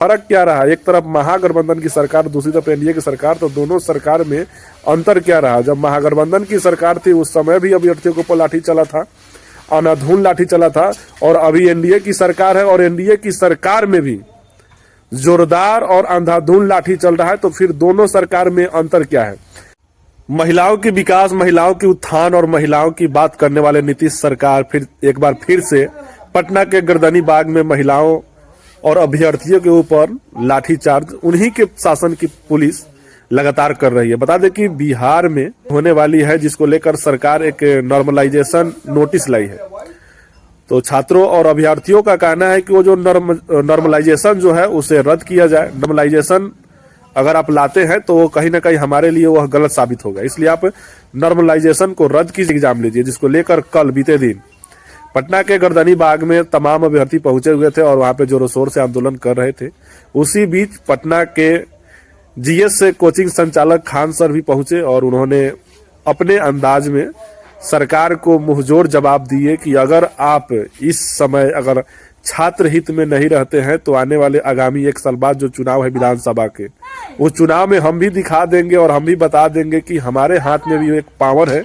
फर्क क्या रहा, एक तरफ महागठबंधन की सरकार, दूसरी तरफ एनडीए की सरकार, तो दोनों सरकार में अंतर क्या रहा। जब महागठबंधन की सरकार थी उस समय भी अभ्यर्थियों को ऊपर लाठी चला था, अंधाधुंध लाठी चला था, और अभी एनडीए की सरकार है और एनडीए की सरकार में भी जोरदार और अंधाधुंध लाठी चल रहा है। तो फिर दोनों सरकार में अंतर क्या है। महिलाओं की विकास, महिलाओं की उत्थान और महिलाओं की बात करने वाले नीतीश सरकार फिर एक बार फिर से पटना के गर्दनी बाग में महिलाओं और अभ्यर्थियों के ऊपर लाठीचार्ज उन्हीं के शासन की पुलिस लगातार कर रही है। बता दें कि बिहार में होने वाली है, जिसको लेकर सरकार एक नॉर्मलाइजेशन नोटिस लाई है। तो छात्रों और अभ्यर्थियों का कहना है कि वो जो नॉर्मलाइजेशन जो है उसे रद्द किया जाए। नॉर्मलाइजेशन अगर आप लाते हैं तो वो कहीं ना कहीं हमारे लिए वह गलत साबित होगा, इसलिए आप नॉर्मलाइजेशन को रद्द कीजिए, एग्जाम लीजिए। जिसको लेकर कल बीते दिन पटना के गर्दनी बाग में तमाम अभ्यर्थी पहुंचे हुए थे और वहां पे जोरों शोर से आंदोलन कर रहे थे। उसी बीच पटना के जीएस से कोचिंग संचालक खान सर भी पहुंचे और उन्होंने अपने अंदाज में सरकार को मुंहजोर जवाब दिए कि अगर आप इस समय अगर छात्र हित में नहीं रहते हैं तो आने वाले आगामी 1 साल बाद जो चुनाव है विधानसभा के, उस चुनाव में हम भी दिखा देंगे और हम भी बता देंगे कि हमारे हाथ में भी एक पावर है,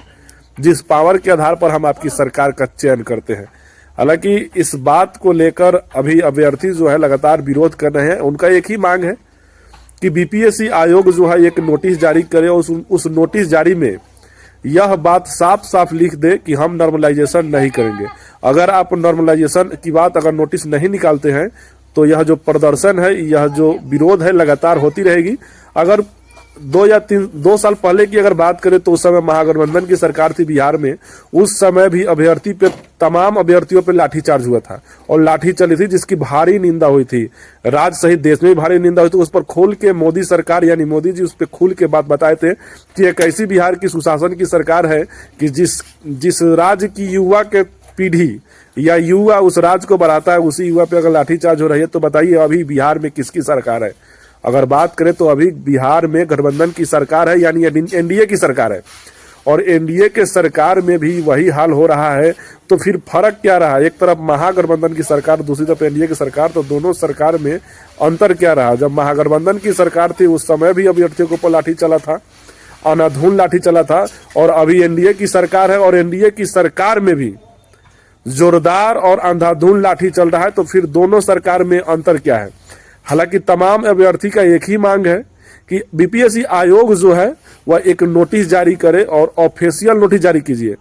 जिस पावर के आधार पर हम आपकी सरकार का चयन करते हैं। हालांकि इस बात को लेकर अभी अभ्यर्थी जो है लगातार विरोध कर रहे हैं। उनका एक ही मांग है कि बीपीएससी आयोग जो है एक नोटिस जारी करे और उस नोटिस जारी में यह बात साफ साफ लिख दे कि हम नॉर्मलाइजेशन नहीं करेंगे। अगर आप नॉर्मलाइजेशन की बात अगर नोटिस नहीं निकालते हैं तो यह जो प्रदर्शन है, यह जो विरोध है लगातार होती रहेगी। अगर 2 साल पहले की अगर बात करें तो उस समय महागठबंधन की सरकार थी बिहार में, उस समय भी अभ्यर्थी पे तमाम अभ्यर्थियों पे लाठीचार्ज हुआ था और लाठी चली थी, जिसकी भारी निंदा हुई थी। राज्य सहित देश में भी भारी निंदा हुई थी। उस पर खुल के मोदी सरकार यानी मोदी जी उस पर खुल के बात बताए थे कि एक ऐसी बिहार की सुशासन की सरकार है कि जिस राज्य की युवा के पीढ़ी या युवा उस राज्य को बढ़ाता है, उसी युवा पे अगर लाठीचार्ज हो रही है तो बताइए अभी बिहार में किसकी सरकार है। अगर बात करें तो अभी बिहार में गठबंधन की सरकार है, यानी एनडीए की सरकार है, और एनडीए के सरकार में भी वही हाल हो रहा है। तो फिर फर्क क्या रहा, एक तरफ महागठबंधन की सरकार, दूसरी तरफ एनडीए की सरकार, तो दोनों सरकार में अंतर क्या रहा। जब महागठबंधन की सरकार थी उस समय भी अभ्यर्थियों के ऊपर लाठी चला था, अंधाधुंध लाठी चला था, और अभी एनडीए की सरकार है और एनडीए की सरकार में भी जोरदार और अंधाधुंध लाठी चल रहा है। तो फिर दोनों सरकार में अंतर क्या है। हालांकि तमाम अभ्यर्थी का एक ही मांग है कि बीपीएससी आयोग जो है वह एक नोटिस जारी करे और ऑफिशियल नोटिस जारी कीजिए।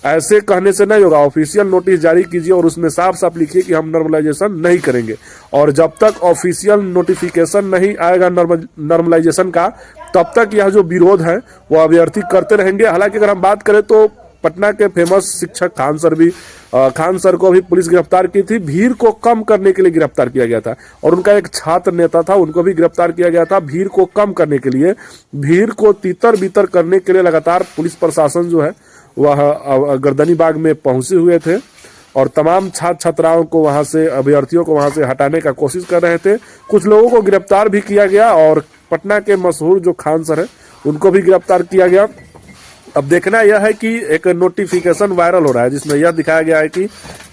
ऐसे कहने से नहीं होगा, ऑफिशियल नोटिस जारी कीजिए और उसमें साफ साफ लिखिए कि हम नॉर्मलाइजेशन नहीं करेंगे। और जब तक ऑफिशियल नोटिफिकेशन नहीं आएगा नॉर्मलाइजेशन का, तब तक यह जो विरोध है वो अभ्यर्थी करते रहेंगे। हालांकि अगर हम बात करें तो पटना के फेमस शिक्षक खान सर को भी पुलिस गिरफ्तार की थी। भीड़ को कम करने के लिए गिरफ्तार किया गया था और उनका एक छात्र नेता था, उनको भी गिरफ्तार किया गया था। भीड़ को कम करने के लिए, भीड़ को तितर बितर करने के लिए लगातार पुलिस प्रशासन जो है वह गर्दनी बाग में पहुंचे हुए थे और तमाम छात्र छात्राओं को वहां से, अभ्यर्थियों को वहां से हटाने का कोशिश कर रहे थे। कुछ लोगों को गिरफ्तार भी किया गया और पटना के मशहूर जो खान सर है उनको भी गिरफ्तार किया गया। अब देखना यह है कि एक नोटिफिकेशन वायरल हो रहा है जिसमें यह दिखाया गया है कि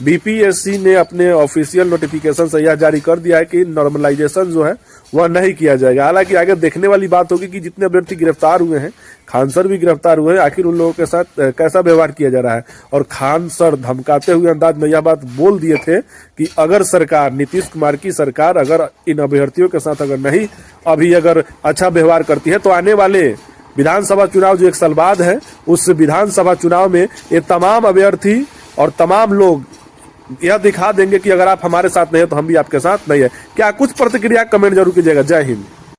बीपीएससी ने अपने ऑफिशियल नोटिफिकेशन से यह जारी कर दिया है कि नॉर्मलाइजेशन जो है वह नहीं किया जाएगा। हालांकि आगे देखने वाली बात होगी कि जितने अभ्यर्थी गिरफ्तार हुए हैं, खान सर भी गिरफ्तार हुए हैं, आखिर उन लोगों के साथ कैसा व्यवहार किया जा रहा है। और खान सर धमकाते हुए अंदाज में यह बात बोल दिए थे कि अगर सरकार, नीतीश कुमार की सरकार अगर इन अभ्यर्थियों के साथ अगर नहीं अभी अगर अच्छा व्यवहार करती है तो आने वाले विधानसभा चुनाव जो 1 साल बाद है, उस विधानसभा चुनाव में ये तमाम अभ्यर्थी और तमाम लोग यह दिखा देंगे कि अगर आप हमारे साथ नहीं है तो हम भी आपके साथ नहीं है। क्या कुछ प्रतिक्रिया कमेंट जरूर कीजिएगा। जय हिंद।